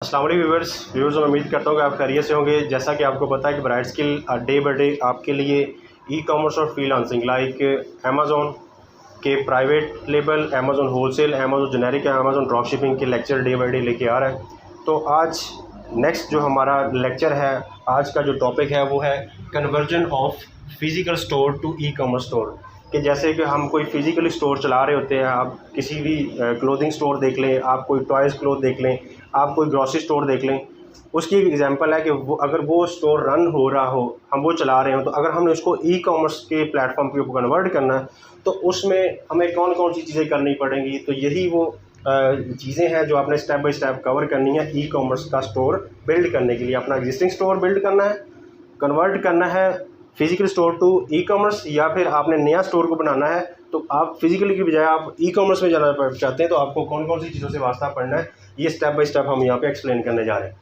अस्सलाम वालेकुम व्यूवर्स मैं उम्मीद करता हूँ कि आप खैरियत से होंगे। जैसा कि आपको पता है कि bright skill day by day आपके लिए ई कॉमर्स और फ्रीलांसिंग लाइक अमेज़ॉन के private label, Amazon wholesale, Amazon generic, Amazon drop shipping के लेक्चर डे बाई डे लेके आ रहा है। तो आज नेक्स्ट जो हमारा लेक्चर है, आज का जो टॉपिक है वो है conversion of physical store to e commerce store. कि जैसे कि हम कोई फ़िज़िकली स्टोर चला रहे होते हैं, आप किसी भी क्लोथिंग स्टोर देख लें, आप कोई टॉयज़ क्लोथ देख लें, आप कोई ग्रॉसरी स्टोर देख लें। उसकी एक एग्जांपल है कि वो अगर वो स्टोर रन हो रहा हो, हम वो चला रहे हो, तो अगर हमने उसको ई कॉमर्स के प्लेटफॉर्म के ऊपर कन्वर्ट करना है तो उसमें हमें कौन कौन सी चीज़ें करनी पड़ेंगी। तो यही वो चीज़ें हैं जो आपने स्टेप बाय स्टेप कवर करनी है ई कॉमर्स का स्टोर बिल्ड करने के लिए। अपना एग्जिस्टिंग स्टोर बिल्ड करना है, कन्वर्ट करना है physical store to e commerce, या फिर आपने नया स्टोर को बनाना है तो आप फिज़िकली की बजाय आप ई कॉमर्स में जाना चाहते हैं, तो आपको कौन कौन सी चीज़ों से वास्ता पड़ना है, ये स्टेप बाय स्टेप हम यहाँ पे एक्सप्लेन करने जा रहे हैं।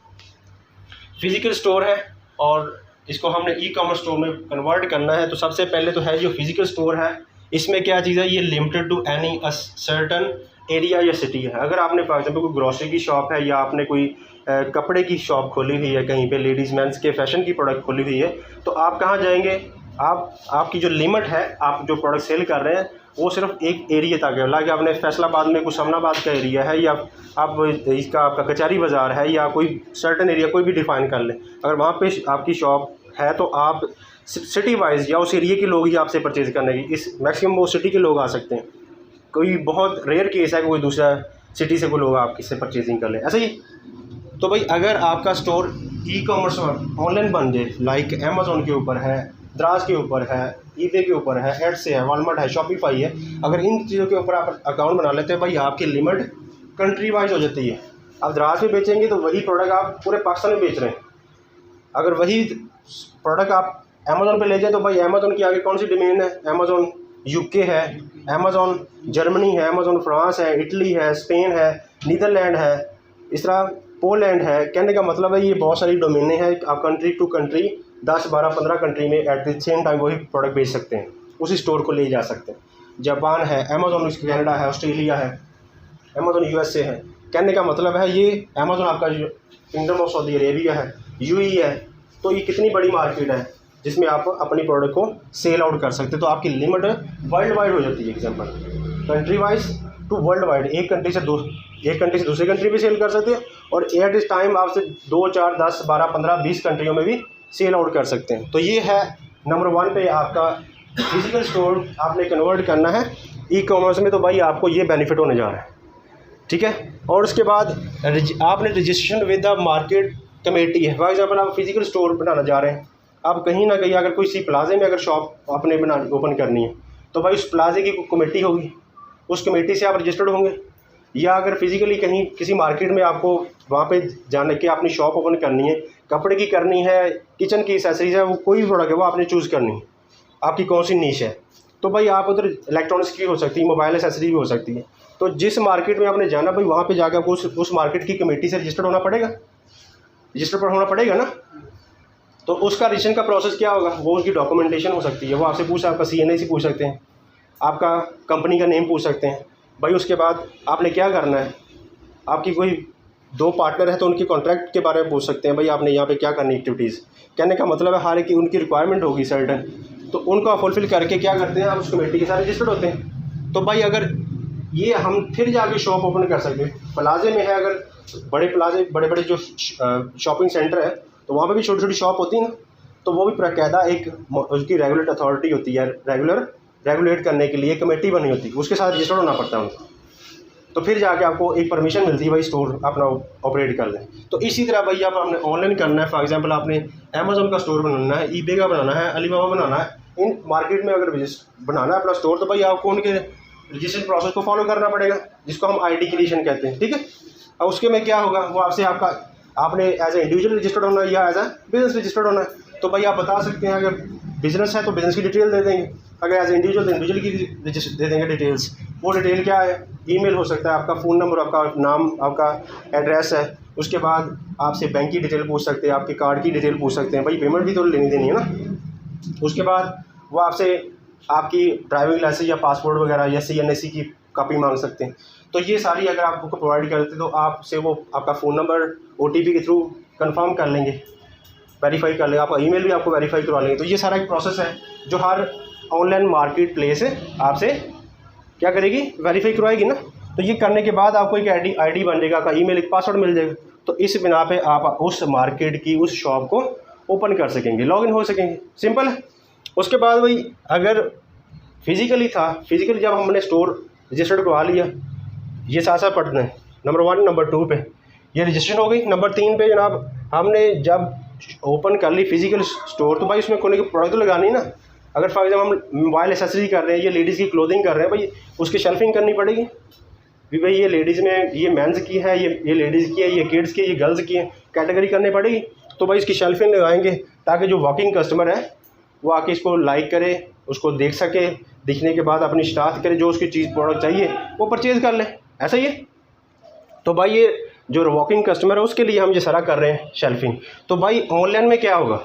फिज़िकल स्टोर है और इसको हमने ई कॉमर्स स्टोर में कन्वर्ट करना है। तो सबसे पहले तो है जो फिज़िकल स्टोर है, इसमें क्या चीज़ है, ये limited to any certain area या सिटी है। अगर आपने फॉर एग्जाम्पल कोई ग्रॉसरी की शॉप है, या आपने कोई कपड़े की शॉप खोली हुई है, कहीं पे लेडीज़ मेंस के फैशन की प्रोडक्ट खोली हुई है, तो आप कहाँ जाएंगे, आपकी जो लिमिट है, आप जो प्रोडक्ट सेल कर रहे हैं वो सिर्फ एक एरिया तक है। लाइक आपने फैसलाबाद में हुसैनाबाद का एरिया है, या आप इसका आपका कचहरी बाज़ार है, या कोई सर्टन एरिया कोई भी डिफ़ाइन कर लें। अगर वहाँ पे आपकी शॉप है तो आप सिटी वाइज या उस एरिया के लोग ही आपसे परचेज़ करने की, इस मैक्सिमम वो सिटी के लोग आ सकते हैं। कोई बहुत रेयर केस है कि कोई दूसरा सिटी से कोई लोग आप किससे परचेजिंग कर लें, ऐसा ही। तो भाई अगर आपका स्टोर ई कॉमर्स ऑनलाइन बन जाए, लाइक अमेज़ॉन के ऊपर है, द्राज के ऊपर है, ईबे के ऊपर है, एड से है, वॉलमार्ट है, शॉपिफाई है, अगर इन चीज़ों के ऊपर आप अकाउंट बना लेते हैं, भाई आपकी लिमिट कंट्री वाइज हो जाती है। आप द्राज में बेचेंगे तो वही प्रोडक्ट आप पूरे पाकिस्तान में बेच रहे हैं। अगर वही प्रोडक्ट आप अमेज़ॉन पे ले जाए तो भाई अमेज़ॉन की आगे कौन सी डोमेन है, अमेज़ॉन यूके है, अमेज़ॉन जर्मनी है, अमेज़ॉन फ्रांस है, इटली है, स्पेन है, नीदरलैंड है, इस तरह पोलैंड है। कहने का मतलब है ये बहुत सारी डोमेने हैं, आप कंट्री टू कंट्री 10, 12, 15 कंट्री में एट द सेम टाइम वही प्रोडक्ट बेच सकते हैं, उसी स्टोर को ले जा सकते हैं। जापान है अमेज़ॉन, कनाडा है, ऑस्ट्रेलिया है, अमेज़ॉन यूएसए है। कहने का मतलब है ये अमेज़ॉन आपका जो किंगडम ऑफ सऊदी अरेबिया है, यूएई है, तो ये कितनी बड़ी मार्केट है जिसमें आप अपनी प्रोडक्ट को सेल आउट कर सकते हैं। तो आपकी लिमिट वर्ल्ड वाइड हो जाती है। Example country wise to world wide, एक कंट्री से दूसरी कंट्री भी सेल कर सकते हैं, और एट इस टाइम आपसे 2, 4, 10, 12, 15, 20 कंट्रियों में भी सेल आउट कर सकते हैं। तो ये है नंबर 1 पे आपका फिजिकल स्टोर आपने कन्वर्ट करना है ई कॉमर्स में, तो भाई आपको ये बेनिफिट होने जा रहा है, ठीक है। और उसके बाद आपने registration with the market committee है। फॉर एग्जाम्पल आप फिजिकल स्टोर बनाना जा रहे हैं, आप कहीं ना कहीं अगर कोई प्लाजे में अगर शॉप आपने ओपन करनी है, तो भाई उस प्लाजे की कमेटी होगी, उस कमेटी से आप रजिस्टर्ड होंगे। या अगर फिजिकली कहीं किसी मार्केट में आपको वहाँ पे जाने के अपनी शॉप ओपन करनी है, कपड़े की करनी है, किचन की एसेसरीज है, वो कोई भी प्रोडक्ट है वो आपने चूज़ करनी है, आपकी कौन सी नीश है, तो भाई आप उधर इलेक्ट्रॉनिक्स की हो सकती है, मोबाइल एसेसरी भी हो सकती है। तो जिस मार्केट में आपने जाना भाई वहाँ पे जाकर आपको उस मार्केट की कमेटी से रजिस्टर्ड होना पड़ेगा, रजिस्टर पर होना पड़ेगा ना। तो उसका रजिस्ट्रेशन का प्रोसेस क्या होगा, वो उसकी डॉक्यूमेंटेशन हो सकती है, वो आपसे आपका CNA से पूछ सकते हैं, आपका कंपनी का नेम पूछ सकते हैं। भाई उसके बाद आपने क्या करना है, आपकी कोई 2 पार्टनर है तो उनके कॉन्ट्रैक्ट के बारे में पूछ सकते हैं, भाई आपने यहाँ पे क्या करनी एक्टिविटीज़। कहने का मतलब है हर एक की उनकी रिक्वायरमेंट होगी सर्टन, तो उनको फुलफिल करके क्या करते हैं, आप उस कमेटी के साथ रजिस्टर्ड होते हैं। तो भाई अगर ये हम फिर जाके शॉप ओपन कर सकते हैं, प्लाजे में है, अगर बड़े प्लाजे बड़े बड़े जो शॉपिंग सेंटर है तो वहाँ पे भी छोटी छोटी शॉप होती है ना, तो वो भी बाकायदा एक उसकी रेगुलेट अथॉरिटी होती है, रेगुलेट करने के लिए कमेटी बनी होती है, उसके साथ रजिस्टर्ड होना पड़ता है उनको। तो फिर जाके आपको एक परमिशन मिलती है भाई स्टोर अपना ऑपरेट कर लें। तो इसी तरह भाई आप आपने ऑनलाइन करना है, फॉर एग्जांपल आपने अमेज़ॉन का स्टोर बनाना है, ईबे का बनाना है, अलीबाबा बनाना है, इन मार्केट में अगर बनाना है अपना स्टोर, तो भाई आपको उनके रजिस्ट्रेशन प्रोसेस को फॉलो करना पड़ेगा, जिसको हम ID क्रिएशन कहते हैं, ठीक है। और उसके में क्या होगा, वो आपसे आपने एज ए इंडिविजुअल रजिस्टर्ड होना है या एज ए बिजनेस रजिस्टर्ड होना है। तो भाई आप बता सकते हैं, अगर बिजनेस है तो बिजनेस की डिटेल दे देंगे, अगर एज ए इंडिविजुअल तो इंडिविजुअल की दे देंगे डिटेल्स। वो डिटेल क्या है, ईमेल हो सकता है, आपका फ़ोन नंबर, आपका नाम, आपका एड्रेस है। उसके बाद आपसे बैंक की डिटेल पूछ सकते हैं, आपके कार्ड की डिटेल पूछ सकते हैं, भाई पेमेंट भी तो लेनी देनी है ना। उसके बाद वो आपसे आपकी ड्राइविंग लाइसेंस या पासपोर्ट वगैरह या CNAC की कॉपी मांग सकते हैं। तो ये सारी अगर आपको प्रोवाइड करते हैं तो आपसे वो आपका फ़ोन नंबर OTP के थ्रू कंफर्म कर लेंगे, वेरीफाई कर लेंगे, आपका ईमेल भी आपको वेरीफाई करवा लेंगे। तो ये सारा एक प्रोसेस है जो हर ऑनलाइन मार्केट प्लेस आपसे क्या करेगी, वेरीफाई करवाएगी ना। तो ये करने के बाद आपको एक आईडी बन जाएगा, आपका ईमेल, एक पासवर्ड मिल जाएगा। तो इस बिना पे आप उस मार्केट की उस शॉप को ओपन कर सकेंगे, लॉगिन हो सकेंगे, सिंपल है। उसके बाद वही अगर फिज़िकली था, फिज़िकली जब हमने स्टोर रजिस्टर्ड करवा लिया, ये साथ साथ पढ़ते हैं, नंबर 1 नंबर 2 पे ये रजिस्ट्रेशन हो गई। नंबर 3 पे जनाब हमने जब ओपन कर ली फिज़िकल स्टोर, तो भाई उसमें कोई प्रोडक्ट तो लगानी ना। अगर फॉर एग्जाम्पल हम मोबाइल एसेसरी कर रहे हैं, ये लेडीज़ की क्लोथिंग कर रहे हैं, भाई उसकी शेल्फिंग करनी पड़ेगी भी, भाई ये लेडीज़ में ये मेंस की है, ये लेडीज़ की है, ये किड्स की है, ये गर्ल्स की है, कैटेगरी करनी पड़ेगी। तो भाई इसकी शेल्फिंग लगाएंगे ताकि जो वॉकिंग कस्टमर है वो आके इसको लाइक करे, उसको देख सके, दिखने के बाद अपनी शिनाख्त करे, जो उसकी चीज़ प्रोडक्ट चाहिए वो परचेज़ कर ले, ऐसा ही है। तो भाई ये जो वॉकिंग कस्टमर है उसके लिए हम ये सारा कर रहे हैं शेल्फिंग। तो भाई ऑनलाइन में क्या होगा,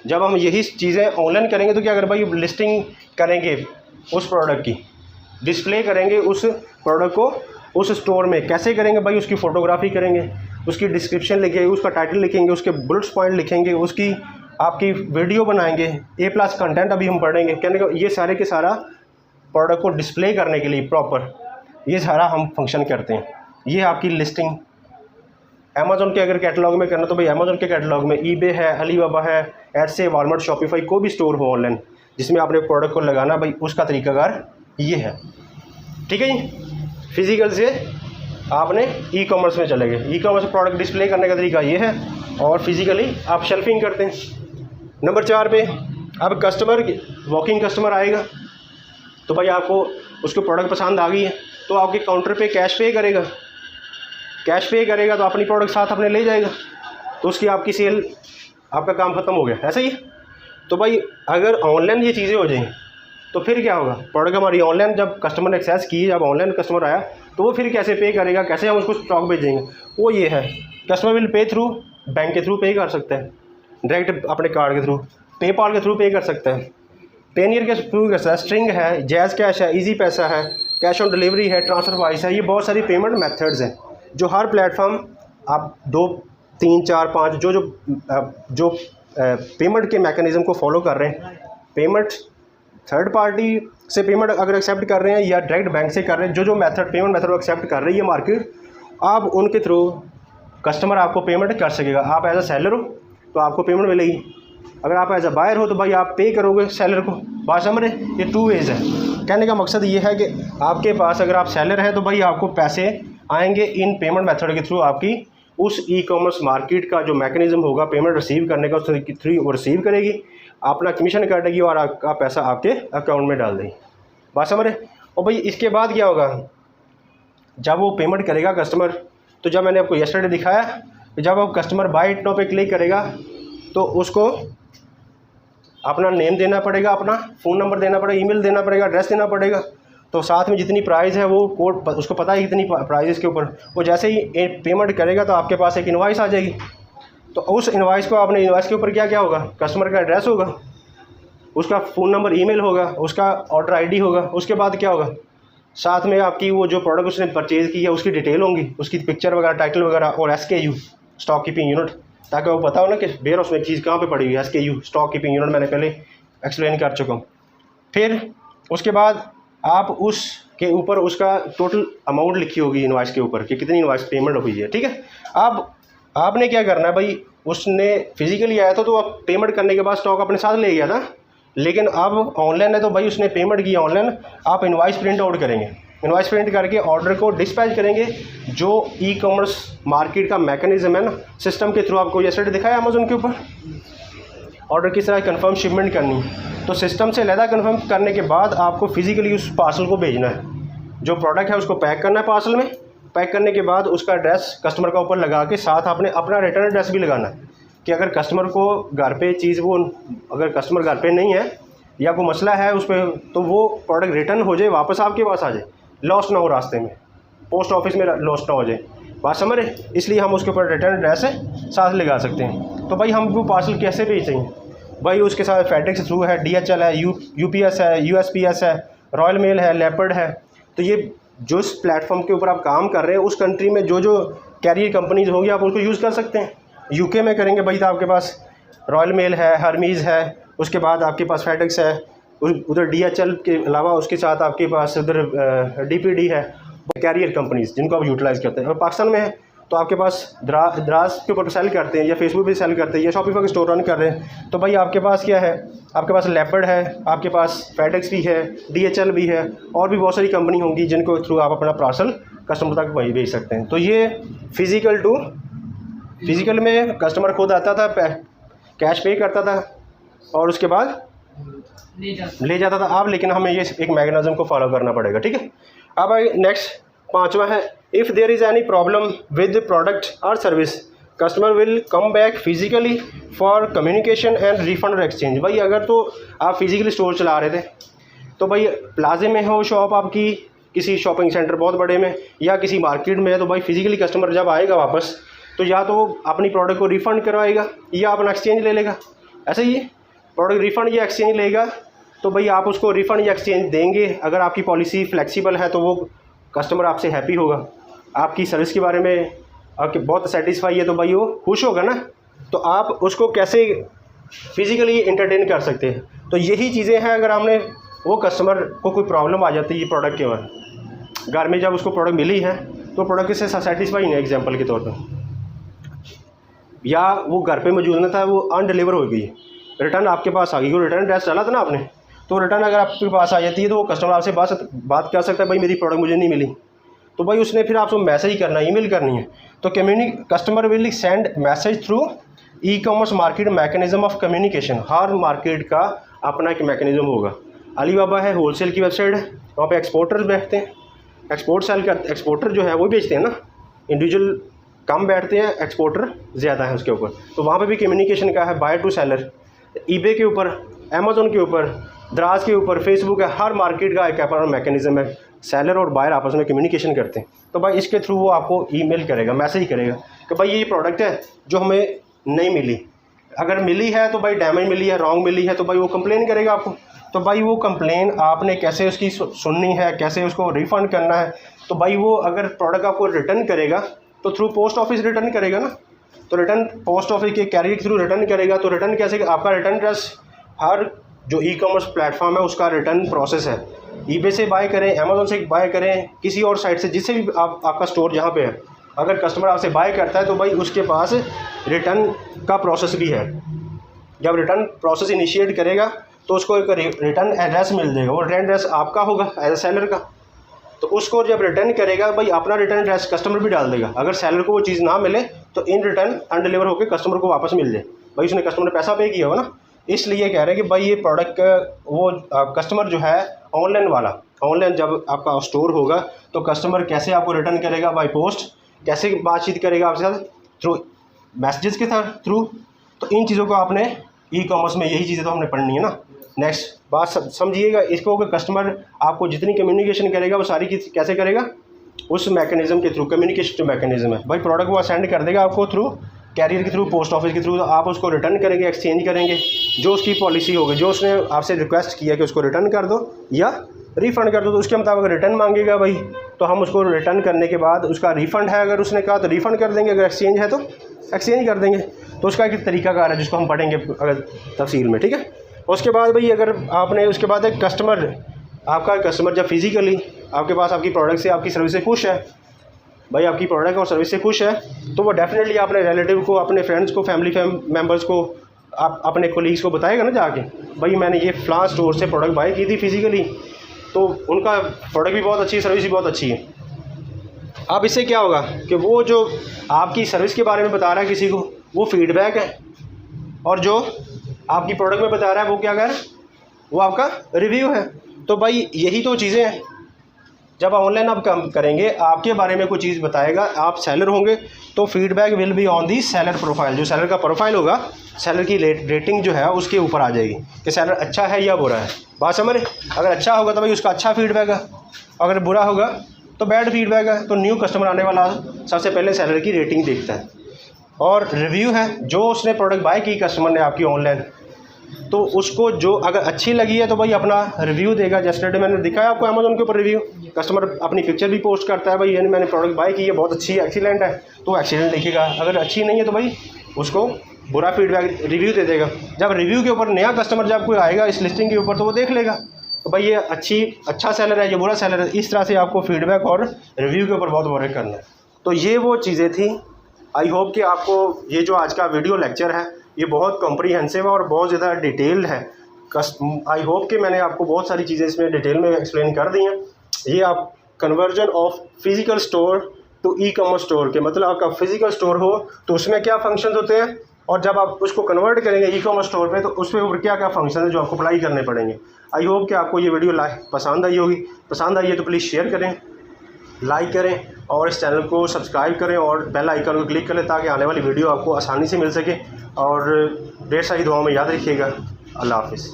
जब हम यही चीज़ें ऑनलाइन करेंगे तो क्या अगर भाई लिस्टिंग करेंगे उस प्रोडक्ट की, डिस्प्ले करेंगे उस प्रोडक्ट को उस स्टोर में, कैसे करेंगे भाई, उसकी फ़ोटोग्राफी करेंगे, उसकी डिस्क्रिप्शन लिखेंगे, उसका टाइटल लिखेंगे, उसके बुलेट्स पॉइंट लिखेंगे, उसकी आपकी वीडियो बनाएंगे, A+ कंटेंट अभी हम पढ़ेंगे। कहने का ये सारे के सारा प्रोडक्ट को डिस्प्ले करने के लिए प्रॉपर ये सारा हम फंक्शन करते हैं। ये आपकी लिस्टिंग अमेज़ॉन के अगर कैटलॉग में करना तो भाई अमेज़ॉन के कैटलॉग में eBay है, अलीबाबा है, एडसे, वॉलमार्ट, शॉपिफाई, कोई भी स्टोर हो ऑनलाइन जिसमें आपने प्रोडक्ट को लगाना, भाई उसका तरीकाकार ये है, ठीक है जी। फिज़िकल से आपने ई-कॉमर्स में चले गए, ई-कॉमर्स में प्रोडक्ट डिस्प्ले करने का तरीका ये है, और फिज़िकली आप शेल्फिंग करते हैं। नंबर 4 पे अब कस्टमर वॉकिंग कस्टमर आएगा तो भाई आपको उसको प्रोडक्ट पसंद आ गई है तो आपके काउंटर पे कैश पे करेगा, कैश पे करेगा तो अपनी प्रोडक्ट साथ अपने ले जाएगा, तो उसकी आपकी सेल, आपका काम ख़त्म हो गया, ऐसा ही। तो भाई अगर ऑनलाइन ये चीज़ें हो जाएं तो फिर क्या होगा, प्रोडक्ट हमारी ऑनलाइन जब कस्टमर ने एक्सेस की, जब ऑनलाइन कस्टमर आया तो वो फिर कैसे पे करेगा, कैसे हम उसको स्टॉक भेजेंगे, वो ये है customer will pay through bank के थ्रू पे कर सकते हैं, डायरेक्ट अपने कार्ड के थ्रू, पेपाल के थ्रू पे कर सकते हैं, पेनियर के थ्रू कर सकते हैं, स्ट्रिंग है, जैज़ कैश है, इजी पैसा है, कैश ऑन डिलीवरी है, ट्रांसफ़र वाइस है। ये बहुत सारी पेमेंट मेथड्स हैं जो हर प्लेटफॉर्म आप 2 3 4 5 जो पेमेंट के मैकेनिज़्म को फॉलो कर रहे हैं, पेमेंट थर्ड पार्टी से पेमेंट अगर एक्सेप्ट कर रहे हैं या डायरेक्ट बैंक से कर रहे हैं, जो मेथड पेमेंट मेथड एक्सेप्ट कर रही है मार्केट, आप उनके थ्रू कस्टमर आपको पेमेंट कर सकेगा। आप एज अ सेलर हो तो आपको पेमेंट मिलेगी, अगर आप एज अ बायर हो तो भाई आप पे करोगे सेलर को, बात समझ रहे, ये 2 वेज़ है। कहने का मकसद ये है कि आपके पास अगर आप सेलर हैं तो भाई आपको पैसे आएंगे इन पेमेंट मेथड के थ्रू, आपकी उस ई-कॉमर्स मार्केट का जो मैकेनिज़्म होगा पेमेंट रिसीव करने का उसके थ्रू वो रिसीव करेगी, अपना कमीशन काटेगी और आपका पैसा आपके अकाउंट में डाल देगी, बात समझ रहे। और भाई इसके बाद क्या होगा, जब वो पेमेंट करेगा कस्टमर, तो जब मैंने आपको यस्टरडे दिखाया कि जब आप कस्टमर बाय इट नाउ पे क्लिक करेगा तो उसको अपना नेम देना पड़ेगा, अपना फ़ोन नंबर देना पड़ेगा, ईमेल देना पड़ेगा, एड्रेस देना पड़ेगा, तो साथ में जितनी प्राइस है वो कोड उसको पता है कितनी प्राइस के ऊपर, वो जैसे ही पेमेंट करेगा तो आपके पास एक इनवॉइस आ जाएगी। तो उस इनवॉइस को आपने, इनवॉइस के ऊपर क्या क्या होगा, कस्टमर का एड्रेस होगा, उसका फ़ोन नंबर, ईमेल होगा, उसका ऑर्डर आईडी होगा, उसके बाद क्या होगा, साथ में आपकी वो जो प्रोडक्ट उसने परचेज़ की है उसकी डिटेल होंगी, उसकी पिक्चर वगैरह, टाइटल वगैरह, और SKU स्टॉक कीपिंग यूनिट, ताकि वो पता हो ना कि वेयर हाउस में चीज़ कहाँ पे पड़ी हुई है। SKU स्टॉक कीपिंग यूनिट मैंने पहले एक्सप्लेन कर चुका हूँ। फिर उसके बाद आप उसके ऊपर उसका टोटल अमाउंट लिखी होगी इनवॉइस के ऊपर कि कितनी इनवॉइस पेमेंट हुई है, ठीक है। अब आपने क्या करना है भाई, उसने फिज़िकली आया था तो आप पेमेंट करने के बाद स्टॉक अपने साथ ले गया था, लेकिन अब ऑनलाइन है तो भाई उसने पेमेंट की ऑनलाइन, आप इनवॉइस प्रिंट आउट करेंगे, इनवॉइस प्रिंट करके ऑर्डर को डिस्पैच करेंगे। जो ई-कॉमर्स मार्केट का मैकेनिज्म है ना, सिस्टम के थ्रू आपको यस्टरडे दिखाया अमेज़ॉन के ऊपर ऑर्डर किस तरह कंफर्म शिपमेंट करनी है, तो सिस्टम से अलग कंफर्म करने के बाद आपको फिज़िकली उस पार्सल को भेजना है, जो प्रोडक्ट है उसको पैक करना है पार्सल में, पैक करने के बाद उसका एड्रेस कस्टमर का ऊपर लगा के साथ आपने अपना रिटर्न एड्रेस भी लगाना है कि अगर कस्टमर को घर पे चीज़, वो अगर कस्टमर घर पे नहीं है या कोई मसला है उस पर, तो वो प्रोडक्ट रिटर्न हो जाए, वापस आपके पास आ जाए, लॉस ना हो रास्ते में, पोस्ट ऑफिस में लॉस ना हो जाए, बात समझ रहे। इसलिए हम उसके ऊपर रिटर्न एड्रेस है साथ लगा सकते हैं। तो भाई हम वो पार्सल कैसे भेजेंगे भाई, उसके साथ फेडेक्स थ्रू है, DHL है, UPS है, USPS है, रॉयल मेल है, लेपर्ड है। तो ये जो इस प्लेटफॉर्म के ऊपर आप काम कर रहे हैं उस कंट्री में जो जो कैरियर कंपनीज होंगी आप उनको यूज़ कर सकते हैं। यूके में करेंगे भाई तो आपके पास रॉयल मेल है, हर्मीज़ है, उसके बाद आपके पास फेडेक्स है, उधर DHL के अलावा उसके साथ आपके पास उधर DPD है, कैरियर कंपनीज़ जिनको आप यूटिलाइज़ करते हैं। और पाकिस्तान में है तो आपके पास दराज के ऊपर सेल करते हैं या फेसबुक पे सेल करते हैं या शॉपिफाई का स्टोर रन कर रहे हैं, तो भाई आपके पास क्या है, आपके पास लेपर्ड है, आपके पास फेडेक्स भी है, DHL भी है, और भी बहुत सारी कंपनी होंगी जिनको थ्रू आप अपना पार्सल कस्टमर तक वही भेज सकते हैं। तो ये फिज़िकल में कस्टमर खुद आता था, कैश पे करता था और उसके बाद ले जाता था आप, लेकिन हमें ये एक मैकेनिज्म को फॉलो करना पड़ेगा, ठीक है। अब नेक्स्ट 5वां है, if there is any problem with product और service customer will come back physically for communication and refund और एक्सचेंज। भाई अगर तो आप फिजिकली स्टोर चला रहे थे तो भाई प्लाजे में हो शॉप आपकी, किसी शॉपिंग सेंटर बहुत बड़े में या किसी मार्केट में है, तो भाई फिजिकली कस्टमर जब आएगा वापस तो या तो अपनी प्रोडक्ट को रिफ़ंड करवाएगा या अपना एक्सचेंज ले लेगा। ऐसा ही है, प्रोडक्ट रिफ़ंड या एक्सचेंज लेगा तो भाई आप उसको रिफ़ंड या एक्सचेंज देंगे। अगर आपकी पॉलिसी फ्लेक्सिबल है तो वो कस्टमर आपसे हैप्पी होगा, आपकी सर्विस के बारे में आपके बहुत सेटिस्फाई है तो भाई वो खुश होगा ना। तो आप उसको कैसे फिज़िकली एंटरटेन कर सकते हैं, तो यही चीज़ें हैं। अगर हमने वो कस्टमर को कोई प्रॉब्लम आ जाती है प्रोडक्ट के बाद, घर में जब उसको प्रोडक्ट मिली है तो प्रोडक्ट से सेटिस्फाई नहीं है एग्जाम्पल के तौर पर, या वो घर पे मौजूद न था, वो अनडिलीवर हो गई, रिटर्न आपके पास आ गई, वो रिटर्न एड्रेस डाला था ना आपने, तो रिटर्न अगर आपके पास आ जाती है तो वो कस्टमर आपसे बात कर सकता है, भाई मेरी प्रोडक्ट मुझे नहीं मिली, तो भाई उसने फिर आपको मैसेज करना, ईमेल करनी है। तो customer will send message through e commerce market mechanism of communication. हर मार्केट का अपना एक मैकेनिज्म होगा। अलीबाबा है, होलसेल की वेबसाइट है, वहाँ पे एक्सपोर्टर्स बैठते हैं, एक्सपोर्टर जो है वो बेचते हैं ना, इंडिविजुअल कम बैठते हैं, एक्सपोर्टर ज़्यादा है उसके ऊपर। तो वहाँ पे भी कम्युनिकेशन का है, बायर टू सेलर, ईबे के ऊपर, अमेज़ॉन के ऊपर, दराज के ऊपर, फेसबुक है, हर मार्केट का एक अपना मैकेनिज्म है। सेलर और बायर आपस में कम्युनिकेशन करते हैं, तो भाई इसके थ्रू वो आपको ईमेल करेगा, मैसेज करेगा कि भाई ये प्रोडक्ट है जो हमें नहीं मिली। अगर मिली है तो भाई डैमेज मिली है, रॉन्ग मिली है, तो भाई वो कंप्लेन करेगा आपको। तो भाई वो कंप्लेन आपने कैसे उसकी सुननी है, कैसे उसको रिफ़ंड करना है। तो भाई वो अगर प्रोडक्ट आपको रिटर्न करेगा तो थ्रू पोस्ट ऑफिस रिटर्न करेगा ना, तो रिटर्न पोस्ट ऑफिस के कैरियर के थ्रू रिटर्न करेगा। तो रिटर्न कैसे, आपका रिटर्न एड्रेस हर जो ई-कॉमर्स प्लेटफॉर्म है उसका रिटर्न प्रोसेस है। ईबे से बाय करें, अमेज़ॉन से बाय करें, किसी और साइट से, जिससे भी आपका स्टोर जहाँ पे है, अगर कस्टमर आपसे बाय करता है तो भाई उसके पास रिटर्न का प्रोसेस भी है। जब रिटर्न प्रोसेस इनिशिएट करेगा तो उसको एक रिटर्न एड्रेस मिल जाएगा, वो रिटर्न एड्रेस आपका होगा एज ए सेलर का। तो उसको जब रिटर्न करेगा भाई अपना रिटर्न एड्रेस कस्टमर भी डाल देगा। अगर सेलर को वो चीज़ ना मिले तो इन रिटर्न अनडिलीवर होकर कस्टमर को वापस मिल जाए, भाई उसने कस्टमर ने पैसा पे किया हो ना। इसलिए कह रहे हैं कि भाई ये प्रोडक्ट वो कस्टमर जो है ऑनलाइन वाला, ऑनलाइन जब आपका स्टोर होगा तो कस्टमर कैसे आपको रिटर्न करेगा, बाय पोस्ट कैसे बातचीत करेगा आपके साथ, थ्रू मैसेजेस के थ्रू। तो इन चीज़ों को आपने ई-कॉमर्स में यही चीज़ें तो हमने पढ़नी है ना। नेक्स्ट बात समझिएगा इसको कि कस्टमर आपको जितनी कम्युनिकेशन करेगा वो सारी कैसे करेगा, उस मैकेनिज्म के थ्रू। कम्युनिकेशन जो मैकेनिज्म है भाई, प्रोडक्ट वो सेंड कर देगा आपको थ्रू कैरियर के थ्रू, पोस्ट ऑफिस के थ्रू, तो आप उसको रिटर्न करेंगे, एक्सचेंज करेंगे, जो उसकी पॉलिसी होगी, जो उसने आपसे रिक्वेस्ट किया कि उसको रिटर्न कर दो या रिफ़ंड कर दो, तो उसके मुताबिक रिटर्न मांगेगा भाई, तो हम उसको रिटर्न करने के बाद उसका रिफ़ंड है अगर उसने कहा तो रिफ़ंड कर देंगे, अगर एक्सचेंज है तो एक्सचेंज कर देंगे। तो उसका एक तरीकाकार है जिसको हम पढ़ेंगे अगर तफसील में, ठीक है। उसके बाद भाई अगर आपने उसके बाद एक आपका कस्टमर जब फिज़िकली आपके पास आपकी प्रोडक्ट से, आपकी सर्विस से खुश है, भाई आपकी प्रोडक्ट और सर्विस से खुश है, तो वो डेफिनेटली अपने रिलेटिव को, अपने फ्रेंड्स को, फैमिली मेम्बर्स को, आप अपने कोलीग्स को बताएगा ना जाके, भाई मैंने ये फ़लाँ स्टोर से प्रोडक्ट बाय की थी फिज़िकली, तो उनका प्रोडक्ट भी बहुत अच्छी है, सर्विस भी बहुत अच्छी है। अब इससे क्या होगा कि वो जो आपकी सर्विस के बारे में बता रहा है किसी को, वो फीडबैक है, और जो आपकी प्रोडक्ट में बता रहा है वो क्या कर रहा है, वो आपका रिव्यू है। तो भाई यही तो चीज़ें हैं। जब ऑनलाइन आप काम करेंगे, आपके बारे में कोई चीज़ बताएगा, आप सेलर होंगे तो feedback will be on the seller profile. जो सेलर का प्रोफाइल होगा, सेलर की रेटिंग जो है उसके ऊपर आ जाएगी कि सेलर अच्छा है या बुरा है। बात समझ रहे? अगर अच्छा होगा तो भाई उसका अच्छा फीडबैक है, अगर बुरा होगा तो बैड फीडबैक है। तो न्यू कस्टमर आने वाला सबसे पहले सेलर की रेटिंग देखता है, और रिव्यू है जो उसने प्रोडक्ट बाय की कस्टमर ने आपकी ऑनलाइन, तो उसको जो अगर अच्छी लगी है तो भाई अपना रिव्यू देगा। जैसे मैंने दिखाया आपको अमेज़न के ऊपर रिव्यू, कस्टमर अपनी पिक्चर भी पोस्ट करता है भाई यानी मैंने प्रोडक्ट बाय की है, बहुत अच्छी है, एक्सीलेंट है, तो एक्सीलेंट लिखेगा। अगर अच्छी नहीं है तो भाई उसको बुरा फीडबैक रिव्यू दे देगा। जब रिव्यू के ऊपर नया कस्टमर जब कोई आएगा इस लिस्टिंग के ऊपर तो वो देख लेगा तो भाई ये अच्छा सेलर है, ये बुरा सेलर है। इस तरह से आपको फीडबैक और रिव्यू के ऊपर बहुत वर्क करना है। तो ये वो चीज़ें थी। आई होप कि आपको ये जो आज का वीडियो लेक्चर है ये बहुत कॉम्प्रीहेंसिव है और बहुत ज़्यादा डिटेल्ड है। आई होप कि मैंने आपको बहुत सारी चीज़ें इसमें डिटेल में एक्सप्लेन कर दी हैं। ये आप conversion of physical store to e commerce store के मतलब आपका फिज़िकल स्टोर हो तो उसमें क्या फंक्शंस होते हैं और जब आप उसको कन्वर्ट करेंगे ई कॉमर्स स्टोर पे तो उसमें ऊपर क्या क्या फंक्शन है जो आपको अप्लाई करने पड़ेंगे। आई होप कि आपको ये वीडियो पसंद आई होगी। पसंद आई है तो प्लीज़ शेयर करें, लाइक करें और इस चैनल को सब्सक्राइब करें और बेल आइकन को क्लिक करें ताकि आने वाली वीडियो आपको आसानी से मिल सके। और ढेर सारी दुआओं में याद रखिएगा। अल्लाह हाफ़िज़।